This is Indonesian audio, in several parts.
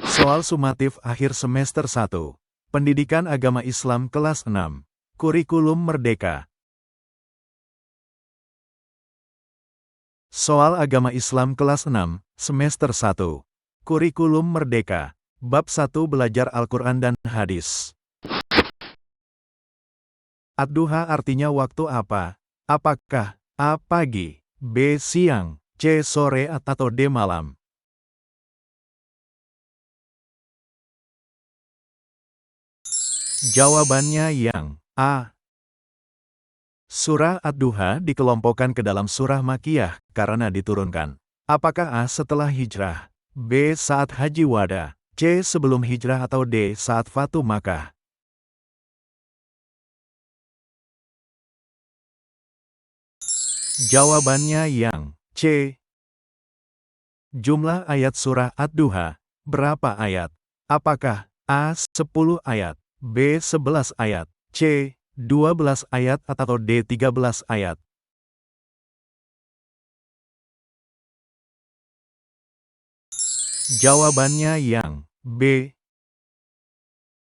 Soal sumatif akhir semester 1. Pendidikan Agama Islam kelas 6. Kurikulum Merdeka. Soal Agama Islam kelas 6, semester 1. Kurikulum Merdeka. Bab 1 Belajar Al-Quran dan Hadis. Ad-duha artinya waktu apa? Apakah A. Pagi, B. Siang, C. Sore atau D. Malam? Jawabannya yang A. Surah Ad-duha dikelompokkan ke dalam surah Makkiyah karena diturunkan. Apakah A. Setelah hijrah, B. Saat haji wada, C. Sebelum hijrah atau D. Saat Fatu Makkah? Jawabannya yang C. Jumlah ayat surah Ad-duha berapa ayat? Apakah A. 10 ayat, B. 11 ayat, C. 12 ayat atau D. 13 ayat? Jawabannya yang B.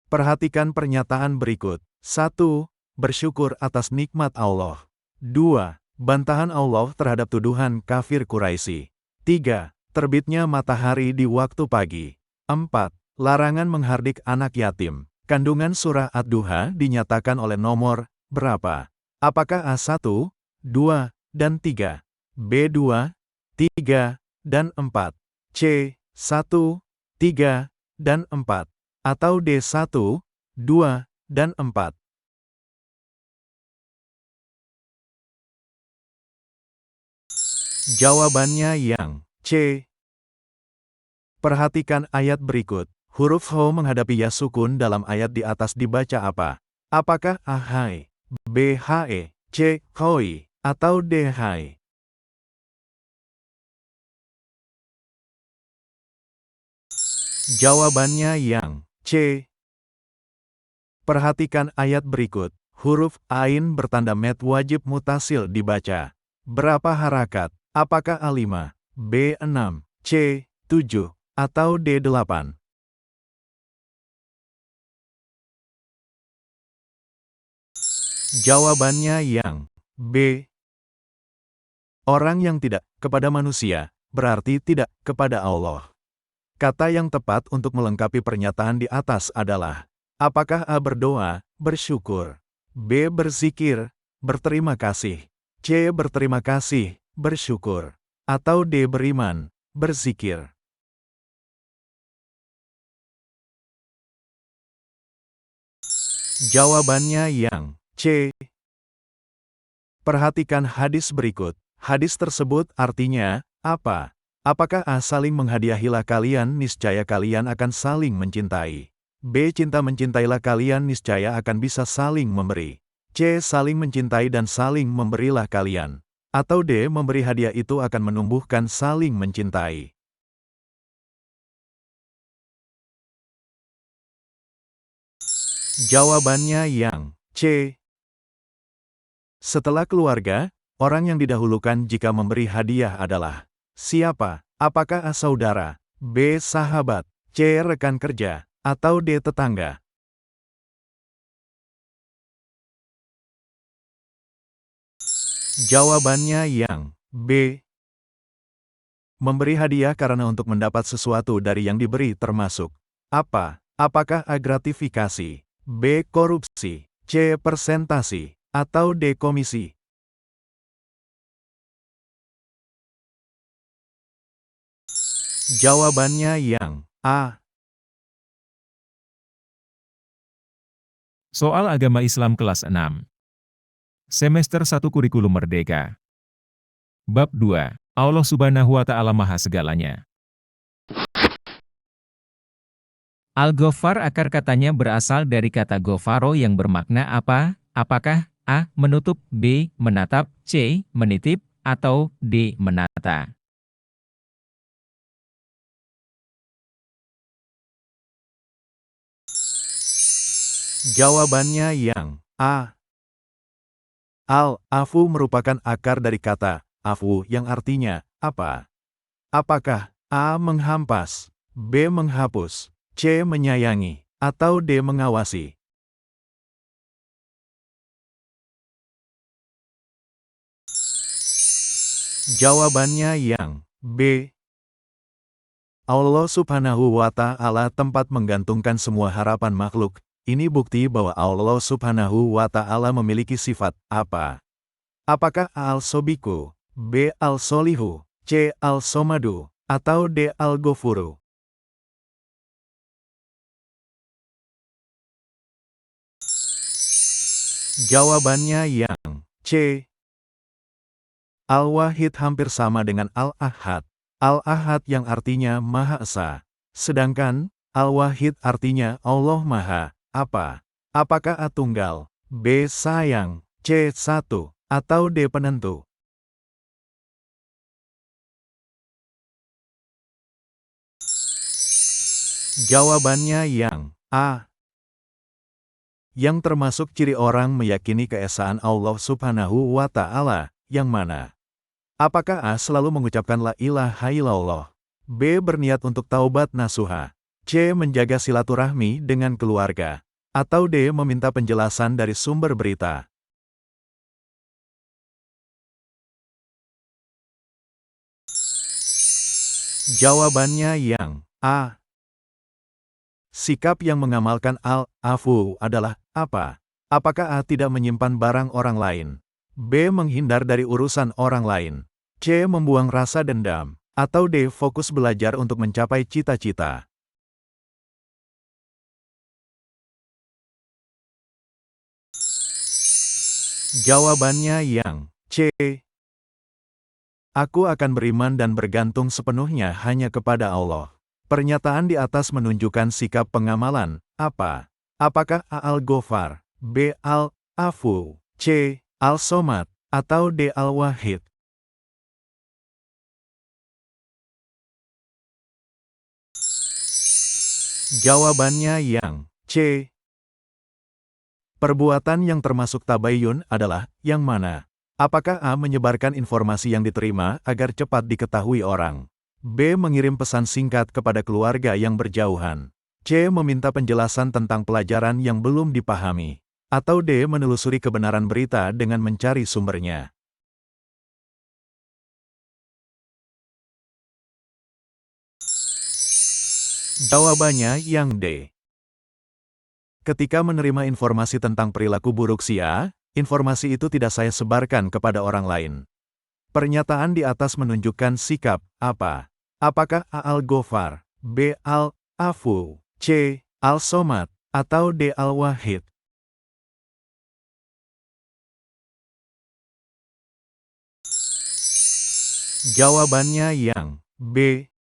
Perhatikan pernyataan berikut. 1. Bersyukur atas nikmat Allah. 2. Bantahan Allah terhadap tuduhan kafir Quraisy. 3. Terbitnya matahari di waktu pagi. 4. Larangan menghardik anak yatim. Kandungan surah Ad-duha dinyatakan oleh nomor berapa? Apakah A1, 2, dan 3, B2, 3, dan 4, C, 1, 3, dan 4, atau D1, 2, dan 4? Jawabannya yang C. Perhatikan ayat berikut. Huruf Ho menghadapi ya sukun dalam ayat di atas dibaca apa? Apakah A. Hai, B. Hae, C. Hoi, atau D. Hai? Jawabannya yang C. Perhatikan ayat berikut. Huruf Ain bertanda mad wajib mutasil dibaca. Berapa harakat? Apakah A5, B6, C7, atau D8? Jawabannya yang B. Orang yang tidak kepada manusia, berarti tidak kepada Allah. Kata yang tepat untuk melengkapi pernyataan di atas adalah, apakah A. Berdoa, bersyukur, B. Berzikir, berterima kasih, C. Berterima kasih, bersyukur, atau D. Beriman, berzikir? Jawabannya yang C. Perhatikan hadis berikut. Hadis tersebut artinya apa? Apakah A. Saling menghadiahilah kalian niscaya kalian akan saling mencintai, B. Cinta mencintailah kalian niscaya akan bisa saling memberi, C. Saling mencintai dan saling memberilah kalian, atau D. Memberi hadiah itu akan menumbuhkan saling mencintai? Jawabannya yang C. Setelah keluarga, orang yang didahulukan jika memberi hadiah adalah siapa? Apakah A. Saudara, B. Sahabat, C. Rekan kerja, atau D. Tetangga? Jawabannya yang B. Memberi hadiah karena untuk mendapat sesuatu dari yang diberi termasuk apa? Apakah A. Gratifikasi, B. Korupsi, C. Persentasi, atau D. Komisi? Jawabannya yang A. Soal Agama Islam kelas 6. Semester 1 Kurikulum Merdeka. Bab 2. Allah Subhanahu wa Ta'ala Maha Segalanya. Al-Ghaffar akar katanya berasal dari kata Ghafaro yang bermakna apa? Apakah A. Menutup, B. Menatap, C. Menitip, atau D. Menata? Jawabannya yang A. Al-afu merupakan akar dari kata afu yang artinya apa? Apakah A. Menghampas, B. Menghapus, C. Menyayangi, atau D. Mengawasi? Jawabannya yang B. Allah Subhanahu wa Ta'ala tempat menggantungkan semua harapan makhluk. Ini bukti bahwa Allah Subhanahu wa Ta'ala memiliki sifat apa? Apakah A. Al-Sobiku, B. Al-Solihu, C. Al-Somadu, atau D. Al-Ghafuru? Jawabannya yang C. Al-Wahid hampir sama dengan Al-Ahad. Al-Ahad yang artinya Maha Esa. Sedangkan Al-Wahid artinya Allah Maha apa? Apakah A. Tunggal, B. Sayang, C. Satu, atau D. Penentu? Jawabannya yang A. Yang termasuk ciri orang meyakini keesaan Allah Subhanahu wa Ta'ala, yang mana? Apakah A. Selalu mengucapkan la ilaha illallah, B. Berniat untuk taubat nasuha, C. Menjaga silaturahmi dengan keluarga, atau D. Meminta penjelasan dari sumber berita? Jawabannya yang A. Sikap yang mengamalkan al-afu adalah apa? Apakah A. Tidak menyimpan barang orang lain, B. Menghindar dari urusan orang lain, C. Membuang rasa dendam, atau D. Fokus belajar untuk mencapai cita-cita? Jawabannya yang C. Aku akan beriman dan bergantung sepenuhnya hanya kepada Allah. Pernyataan di atas menunjukkan sikap pengamalan apa? Apakah A. Al-Ghafar, B. Al-Afu, C. Al-Somad, atau D. Al-Wahid? Jawabannya yang C. Perbuatan yang termasuk tabayyun adalah yang mana? Apakah A. Menyebarkan informasi yang diterima agar cepat diketahui orang, B. Mengirim pesan singkat kepada keluarga yang berjauhan, C. Meminta penjelasan tentang pelajaran yang belum dipahami, atau D. Menelusuri kebenaran berita dengan mencari sumbernya? Jawabannya yang D. Ketika menerima informasi tentang perilaku buruk si A, informasi itu tidak saya sebarkan kepada orang lain. Pernyataan di atas menunjukkan sikap apa? Apakah A. Al-Ghafar, B. Al-Afu, C. Al-Somad, atau D. Al-Wahid? Jawabannya yang B.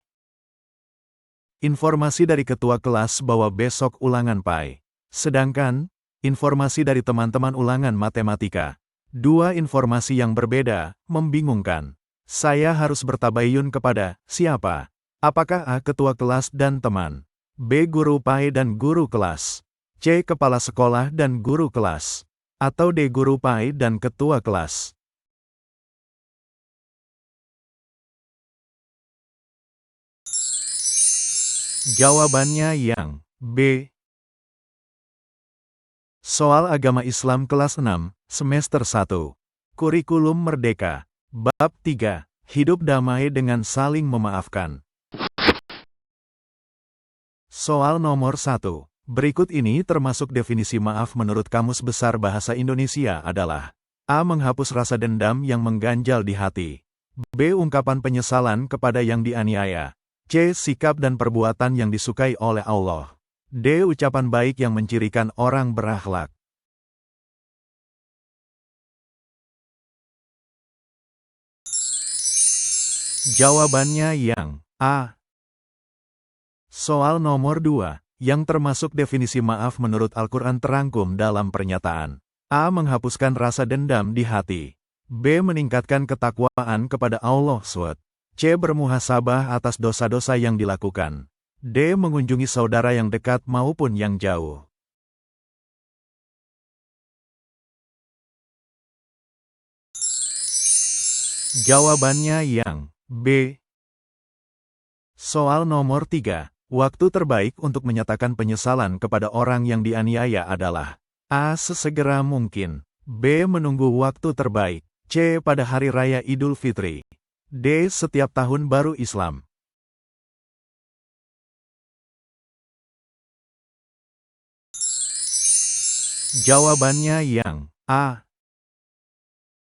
Informasi dari ketua kelas bahwa besok ulangan PAI. Sedangkan, informasi dari teman-teman ulangan matematika. Dua informasi yang berbeda, membingungkan. Saya harus bertabayun kepada siapa? Apakah A. Ketua kelas dan teman, B. Guru PAI dan guru kelas, C. Kepala sekolah dan guru kelas, atau D. Guru PAI dan ketua kelas? Jawabannya yang B. Soal Agama Islam kelas 6, semester 1. Kurikulum Merdeka. Bab 3. Hidup damai dengan saling memaafkan. Soal nomor 1. Berikut ini termasuk definisi maaf menurut Kamus Besar Bahasa Indonesia adalah A. Menghapus rasa dendam yang mengganjal di hati, B. Ungkapan penyesalan kepada yang dianiaya, C. Sikap dan perbuatan yang disukai oleh Allah, D. Ucapan baik yang mencirikan orang berakhlak. Jawabannya yang A. Soal nomor 2, yang termasuk definisi maaf menurut Al-Quran terangkum dalam pernyataan A. Menghapuskan rasa dendam di hati, B. Meningkatkan ketakwaan kepada Allah SWT, C. Bermuhasabah atas dosa-dosa yang dilakukan, D. Mengunjungi saudara yang dekat maupun yang jauh. Jawabannya yang B. Soal nomor 3, Waktu terbaik untuk menyatakan penyesalan kepada orang yang dianiaya adalah A. Sesegera mungkin, B. Menunggu waktu terbaik, C. Pada Hari Raya Idul Fitri, D. Setiap Tahun Baru Islam. Jawabannya yang A.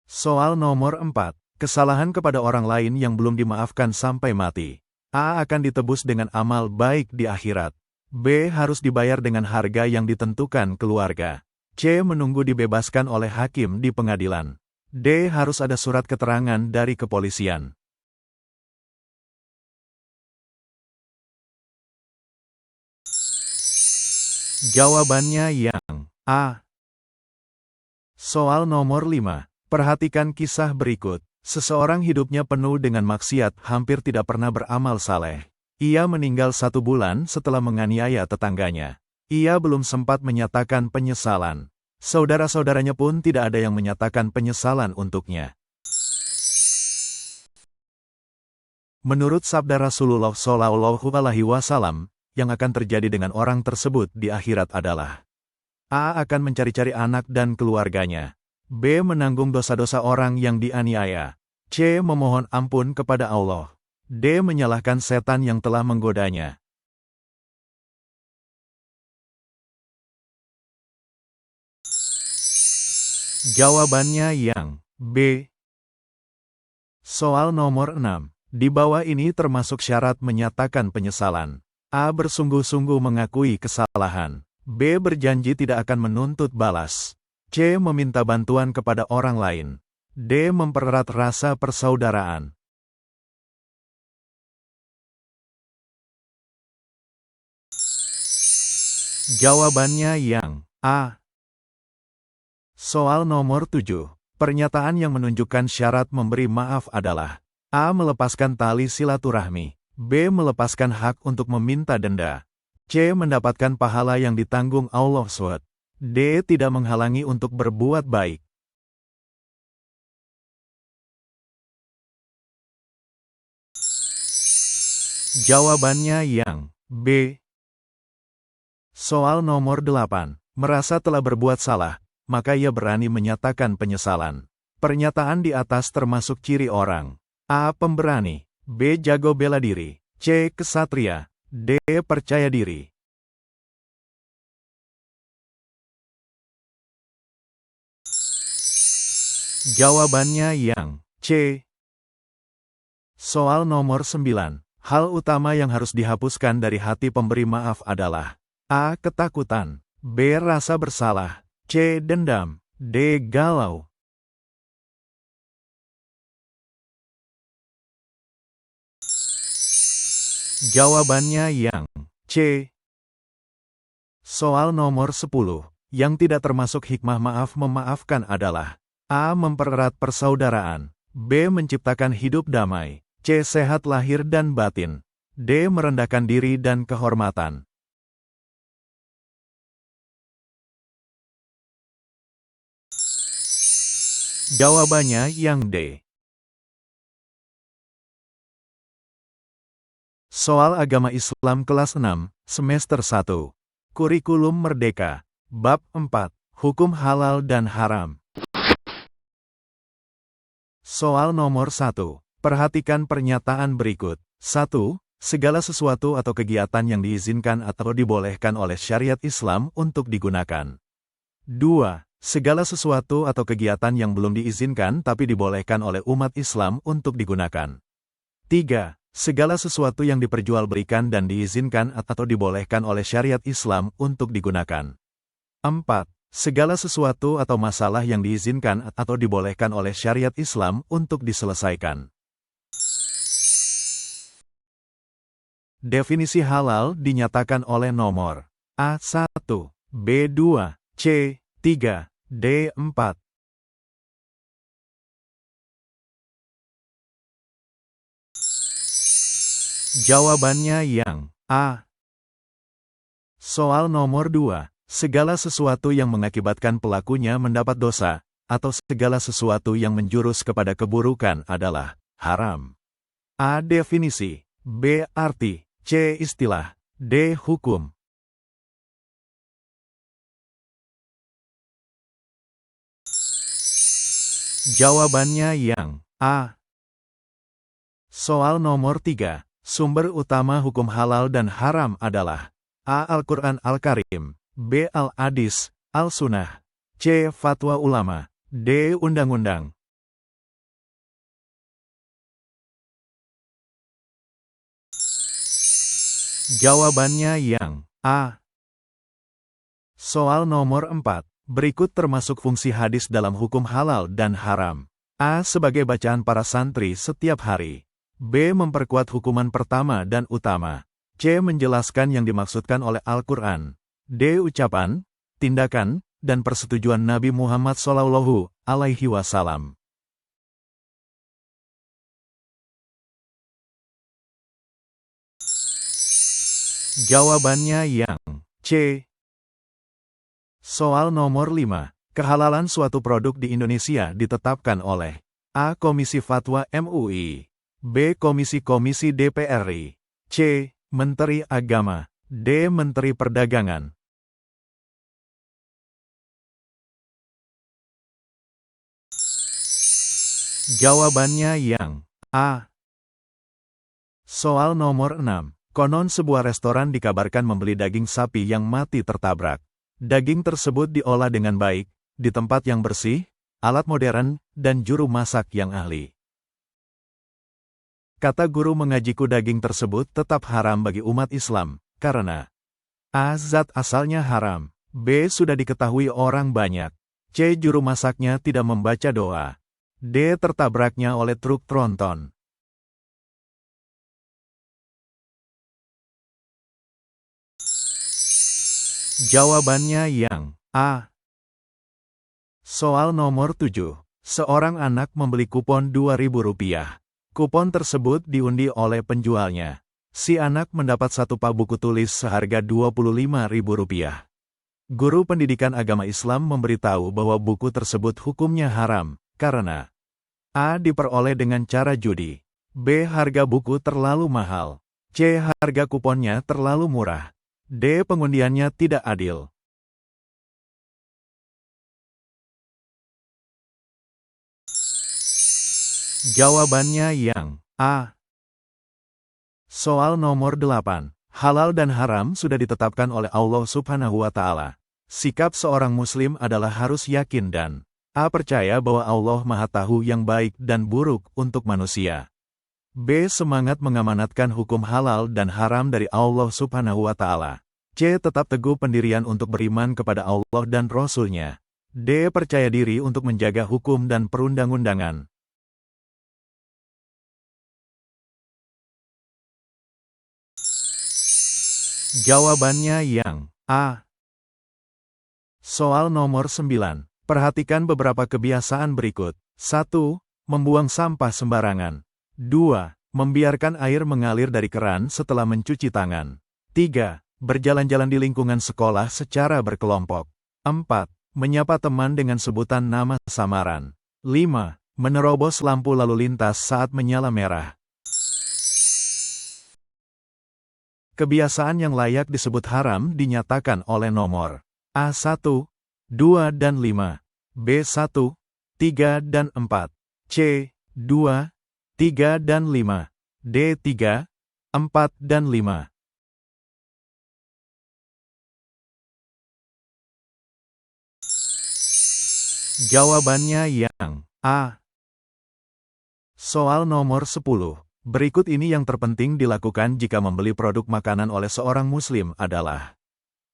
Soal nomor 4. Kesalahan kepada orang lain yang belum dimaafkan sampai mati. A. Akan ditebus dengan amal baik di akhirat. B. Harus dibayar dengan harga yang ditentukan keluarga. C. Menunggu dibebaskan oleh hakim di pengadilan. D. Harus ada surat keterangan dari kepolisian. Jawabannya yang A. Soal nomor 5. Perhatikan kisah berikut. Seseorang hidupnya penuh dengan maksiat, hampir tidak pernah beramal saleh. Ia meninggal 1 bulan setelah menganiaya tetangganya. Ia belum sempat menyatakan penyesalan. Saudara-saudaranya pun tidak ada yang menyatakan penyesalan untuknya. Menurut sabda Rasulullah Shallallahu Alaihi Wasallam, yang akan terjadi dengan orang tersebut di akhirat adalah A. Akan mencari-cari anak dan keluarganya. B. Menanggung dosa-dosa orang yang dianiaya. C. Memohon ampun kepada Allah. D. Menyalahkan setan yang telah menggodanya. Jawabannya yang B. Soal nomor 6. Di bawah ini termasuk syarat menyatakan penyesalan. A. Bersungguh-sungguh mengakui kesalahan. B. Berjanji tidak akan menuntut balas. C. Meminta bantuan kepada orang lain. D. Mempererat rasa persaudaraan. Jawabannya yang A. Soal nomor 7. Pernyataan yang menunjukkan syarat memberi maaf adalah A. Melepaskan tali silaturahmi. B. Melepaskan hak untuk meminta denda. C. Mendapatkan pahala yang ditanggung Allah SWT. D. Tidak menghalangi untuk berbuat baik. Jawabannya yang B. Soal nomor 8. Merasa telah berbuat salah, maka ia berani menyatakan penyesalan. Pernyataan di atas termasuk ciri orang A. Pemberani, B. Jago bela diri, C. Kesatria, D. Percaya diri. Jawabannya yang C. Soal nomor 9. Hal utama yang harus dihapuskan dari hati pemberi maaf adalah A. Ketakutan, B. Rasa bersalah, C. Dendam, D. Galau. Jawabannya yang C. Soal nomor 10. Yang tidak termasuk hikmah maaf memaafkan adalah A. Mempererat persaudaraan, B. Menciptakan hidup damai, C. Sehat lahir dan batin, D. Merendahkan diri dan kehormatan. Jawabannya yang D. Soal Agama Islam kelas 6, semester 1. Kurikulum Merdeka. Bab 4. Hukum halal dan haram. Soal nomor 1. Perhatikan pernyataan berikut. 1. Segala sesuatu atau kegiatan yang diizinkan atau dibolehkan oleh syariat Islam untuk digunakan. 2. Segala sesuatu atau kegiatan yang belum diizinkan tapi dibolehkan oleh umat Islam untuk digunakan. 3. Segala sesuatu yang diperjualbelikan dan diizinkan atau dibolehkan oleh syariat Islam untuk digunakan. 4. Segala sesuatu atau masalah yang diizinkan atau dibolehkan oleh syariat Islam untuk diselesaikan. Definisi halal dinyatakan oleh nomor A1, B2, C3, D4. Jawabannya yang A. Soal nomor 2. Segala sesuatu yang mengakibatkan pelakunya mendapat dosa, atau segala sesuatu yang menjurus kepada keburukan adalah haram. A. Definisi, B. Arti, C. Istilah, D. Hukum. Jawabannya yang A. Soal nomor 3. Sumber utama hukum halal dan haram adalah A. Al-Quran Al-Karim, B. Al-Hadis, Al-Sunnah, C. Fatwa ulama, D. Undang-undang. Jawabannya yang A. Soal nomor 4. Berikut termasuk fungsi hadis dalam hukum halal dan haram. A. Sebagai bacaan para santri setiap hari. B. Memperkuat hukuman pertama dan utama. C. Menjelaskan yang dimaksudkan oleh Al-Quran. D. Ucapan, tindakan, dan persetujuan Nabi Muhammad SAW. Jawabannya yang C. Soal nomor 5. Kehalalan suatu produk di Indonesia ditetapkan oleh A. Komisi Fatwa MUI, B. Komisi DPR RI, C. Menteri Agama, D. Menteri Perdagangan. Jawabannya yang A. Soal nomor 6. Konon sebuah restoran dikabarkan membeli daging sapi yang mati tertabrak. Daging tersebut diolah dengan baik, di tempat yang bersih, alat modern, dan juru masak yang ahli. Kata guru mengajiku daging tersebut tetap haram bagi umat Islam, karena A. Zat asalnya haram, B. Sudah diketahui orang banyak, C. Juru masaknya tidak membaca doa, D. Tertabraknya oleh truk tronton. Jawabannya yang A. Soal nomor 7. Seorang anak membeli kupon Rp2.000. Kupon tersebut diundi oleh penjualnya. Si anak mendapat satu pak buku tulis seharga Rp25.000. Guru pendidikan agama Islam memberitahu bahwa buku tersebut hukumnya haram, karena A. Diperoleh dengan cara judi, B. Harga buku terlalu mahal, C. Harga kuponnya terlalu murah, D. Pengundiannya tidak adil. Jawabannya yang A. Soal nomor 8. Halal dan haram sudah ditetapkan oleh Allah Subhanahu wa Ta'ala. Sikap seorang Muslim adalah harus yakin dan A. Percaya bahwa Allah Maha Tahu yang baik dan buruk untuk manusia. B. Semangat mengamanatkan hukum halal dan haram dari Allah Subhanahu wa Ta'ala. C. Tetap teguh pendirian untuk beriman kepada Allah dan Rasul-Nya. D. Percaya diri untuk menjaga hukum dan perundang-undangan. Jawabannya yang A. Soal nomor 9. Perhatikan beberapa kebiasaan berikut. 1. Membuang sampah sembarangan. 2. Membiarkan air mengalir dari keran setelah mencuci tangan. 3. Berjalan-jalan di lingkungan sekolah secara berkelompok. 4. Menyapa teman dengan sebutan nama samaran. 5. Menerobos lampu lalu lintas saat menyala merah. Kebiasaan yang layak disebut haram dinyatakan oleh nomor A1, 2 dan 5, B1, 3 dan 4, C2, 3 dan 5, D3, 4 dan 5. Jawabannya yang A. Soal nomor 10. Berikut ini yang terpenting dilakukan jika membeli produk makanan oleh seorang Muslim adalah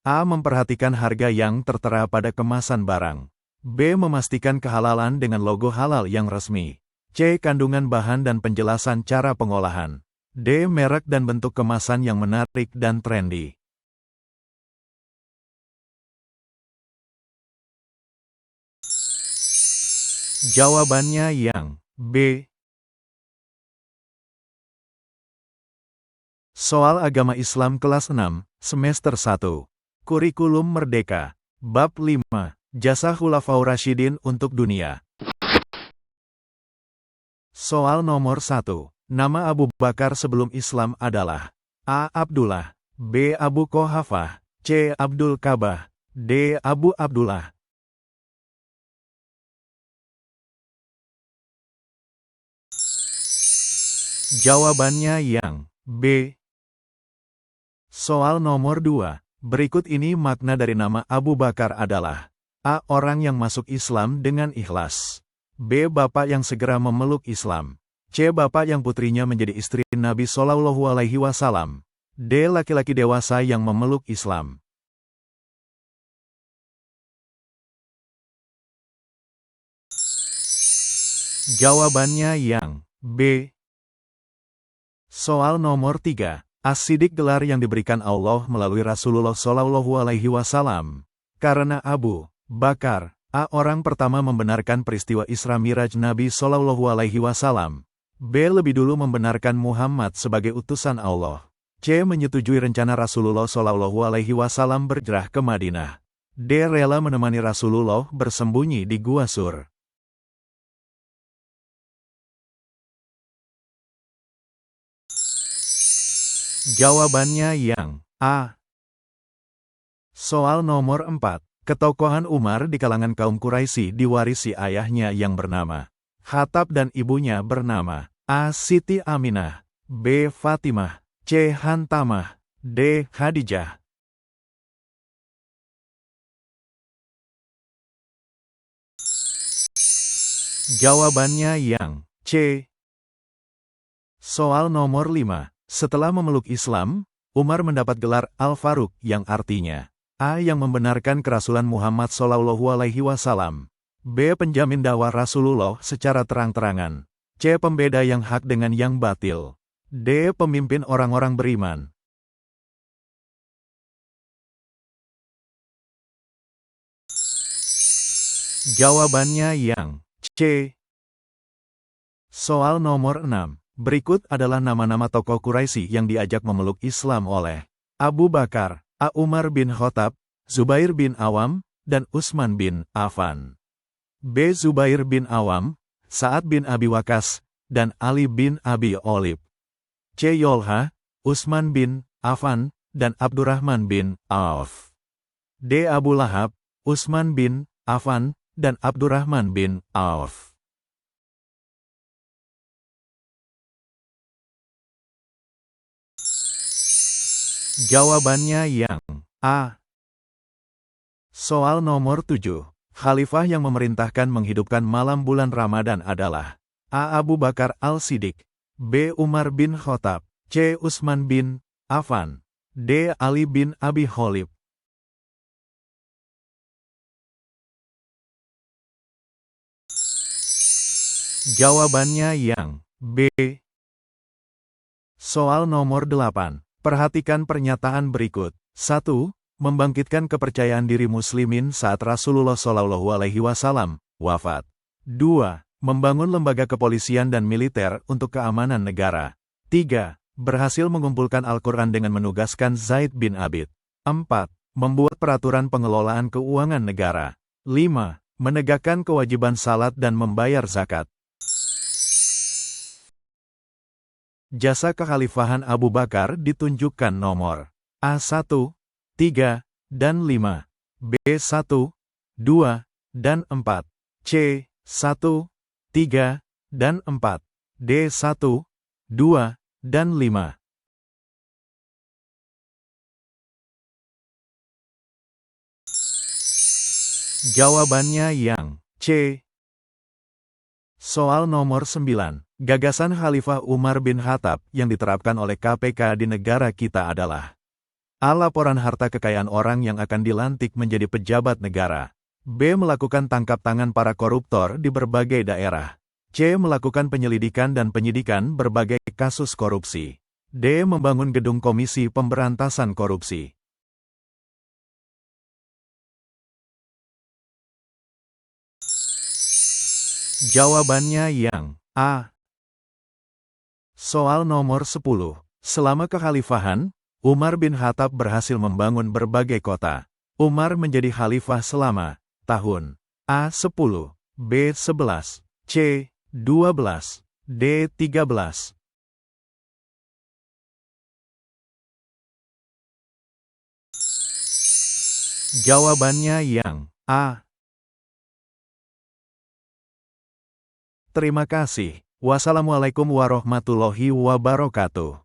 A. Memperhatikan harga yang tertera pada kemasan barang. B. Memastikan kehalalan dengan logo halal yang resmi. C. Kandungan bahan dan penjelasan cara pengolahan. D. Merek dan bentuk kemasan yang menarik dan trendy. Jawabannya yang B. Soal Agama Islam kelas 6, semester 1. Kurikulum Merdeka. Bab 5. Jasa Khulafaur Rasyidin untuk dunia. Soal nomor 1. Nama Abu Bakar sebelum Islam adalah A. Abdullah, B. Abu Quhafah, C. Abdul Kabah, D. Abu Abdullah. Jawabannya yang B. Soal nomor 2. Berikut ini makna dari nama Abu Bakar adalah A. Orang yang masuk Islam dengan ikhlas. B. Bapak yang segera memeluk Islam. C. Bapak yang putrinya menjadi istri Nabi Shallallahu Alaihi Wasallam. D. Laki-laki dewasa yang memeluk Islam. Jawabannya yang B. Soal nomor 3. As-Siddiq gelar yang diberikan Allah melalui Rasulullah Shallallahu Alaihi Wasallam. Karena Abu Bakar, A. Orang pertama membenarkan peristiwa Isra Miraj Nabi Shallallahu Alaihi Wasallam. B. Lebih dulu membenarkan Muhammad sebagai utusan Allah. C. Menyetujui rencana Rasulullah Shallallahu Alaihi Wasallam berhijrah ke Madinah. D. Rela menemani Rasulullah bersembunyi di Gua Sur. Jawabannya yang A. Soal nomor 4. Ketokohan Umar di kalangan kaum Quraisy diwarisi ayahnya yang bernama Khattab dan ibunya bernama A. Siti Aminah, B. Fatimah, C. Hantamah, D. Khadijah. Jawabannya yang C. Soal nomor 5. Setelah memeluk Islam, Umar mendapat gelar Al-Faruq yang artinya A. Yang membenarkan kerasulan Muhammad Shallallahu Alaihi Wasallam. B. Penjamin dakwah Rasulullah secara terang-terangan. C. Pembeda yang hak dengan yang batil. D. Pemimpin orang-orang beriman. Jawabannya yang C. Soal nomor 6. Berikut adalah nama-nama tokoh Quraisy yang diajak memeluk Islam oleh Abu Bakar, A. Umar bin Khattab, Zubair bin Awam, dan Utsman bin Affan. B. Zubair bin Awam, Sa'ad bin Abi Waqqas, dan Ali bin Abi Thalib. C. Yolha, Utsman bin Affan, dan Abdurrahman bin Auf. D. Abu Lahab, Utsman bin Affan, dan Abdurrahman bin Auf. Jawabannya yang A. Soal nomor 7. Khalifah yang memerintahkan menghidupkan malam bulan Ramadan adalah A. Abu Bakar Al-Siddiq, B. Umar bin Khattab, C. Utsman bin Affan, D. Ali bin Abi Thalib. Jawabannya yang B. Soal nomor 8. Perhatikan pernyataan berikut. 1. Membangkitkan kepercayaan diri muslimin saat Rasulullah Shallallahu Alaihi Wasallam wafat. 2. Membangun lembaga kepolisian dan militer untuk keamanan negara. 3. Berhasil mengumpulkan Al-Quran dengan menugaskan Zaid bin Abid. 4. Membuat peraturan pengelolaan keuangan negara. 5. Menegakkan kewajiban salat dan membayar zakat. Jasa kekhalifahan Abu Bakar ditunjukkan nomor A1, 3, dan 5, B1, 2, dan 4, C1, 3, dan 4, D1, 2, dan 5. Jawabannya yang C. Soal nomor 9. Gagasan Khalifah Umar bin Khattab yang diterapkan oleh KPK di negara kita adalah A. Laporan harta kekayaan orang yang akan dilantik menjadi pejabat negara. B. Melakukan tangkap tangan para koruptor di berbagai daerah. C. Melakukan penyelidikan dan penyidikan berbagai kasus korupsi. D. Membangun gedung Komisi Pemberantasan Korupsi. Jawabannya yang A. Soal nomor 10. Selama kekhalifahan, Umar bin Khattab berhasil membangun berbagai kota. Umar menjadi khalifah selama tahun A10, B11, C12, D13. Jawabannya yang A. Terima kasih. Wassalamualaikum warahmatullahi wabarakatuh.